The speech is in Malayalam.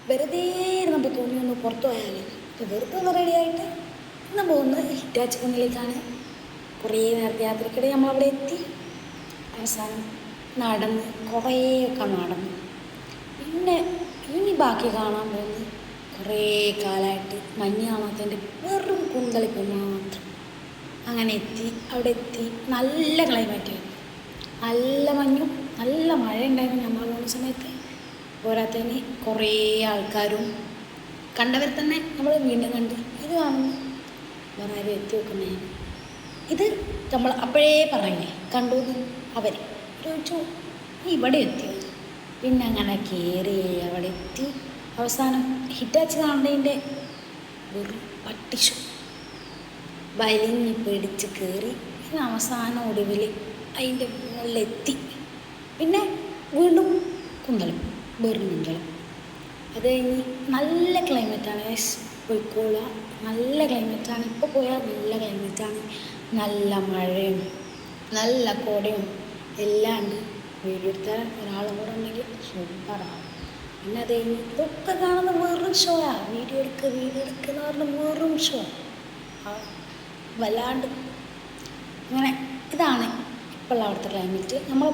വെറുതെ നമുക്ക് തോന്നിയൊന്ന് പുറത്തു പോയാലോ. വെറുതെ ഒന്ന് റെഡിയായിട്ട് നമ്മൾ ഒന്ന് ഹിറ്റാച്ച് കുന്നിലേക്കാണ്. കുറേ നേരത്തെ യാത്രക്കിടെ നമ്മളവിടെ എത്തി. അവസാനം നടന്ന് കുറേയൊക്കെ നടന്നു. പിന്നെ ഇനി ബാക്കി കാണാൻ പോകുന്നത് കുറേ കാലമായിട്ട് മഞ്ഞ് കാണാത്തതിൻ്റെ വെറും കുന്തളിപ്പ് മാത്രം. അങ്ങനെ അവിടെ എത്തി. നല്ല ക്ലൈമറ്റായിരുന്നു, നല്ല മഞ്ഞും നല്ല മഴ ഉണ്ടായിരുന്നു നമ്മൾ പോകുന്ന സമയത്ത്. പോരാത്തതിന് കുറേ ആൾക്കാരും കണ്ടവർ തന്നെ നമ്മൾ വീണ്ടും കണ്ട്. ഇത് കാണുന്നു വേറെ ആരും എത്തി വെക്കുന്നതിന്. ഇത് നമ്മൾ അപ്പോഴേ പറയില്ലേ കണ്ടു അവർ ചോദിച്ചു ഇവിടെ എത്തിയോ. പിന്നെ അങ്ങനെ കയറി അവിടെ എത്തി. അവസാനം ഹിറ്റാച്ച് കാണേണ്ടതിൻ്റെ വെറും പട്ടിഷു വലിഞ്ഞ് പിടിച്ച് കയറി. പിന്നെ അവസാനം ഒടുവിൽ അതിൻ്റെ മുകളിലെത്തി. പിന്നെ വീണ്ടും കുന്തളം, വെറും കുന്തളം. അത് കഴിഞ്ഞ് നല്ല ക്ലൈമറ്റാണ്. പോയിക്കോളുക, നല്ല ക്ലൈമറ്റാണ്. ഇപ്പോൾ പോയാൽ നല്ല ക്ലൈമറ്റാണ്. നല്ല മഴയും നല്ല കോടയും എല്ലാം ഉണ്ട്. വീഡിയോ എടുത്താൽ ഒരാളും കൂടെ ഉണ്ടെങ്കിൽ സൂപ്പറാണ്. പിന്നെ അത് കഴിഞ്ഞ് ഇതൊക്കെ കാണുന്ന വെറും ഷോയാണ്. വീഡിയോ എടുക്കുക എന്ന് പറഞ്ഞാൽ വെറും ഷോ. വല്ലാണ്ട് അങ്ങനെ. ഇതാണ് ഇപ്പോൾ അവിടുത്തെ ക്ലൈമറ്റ്. നമ്മൾ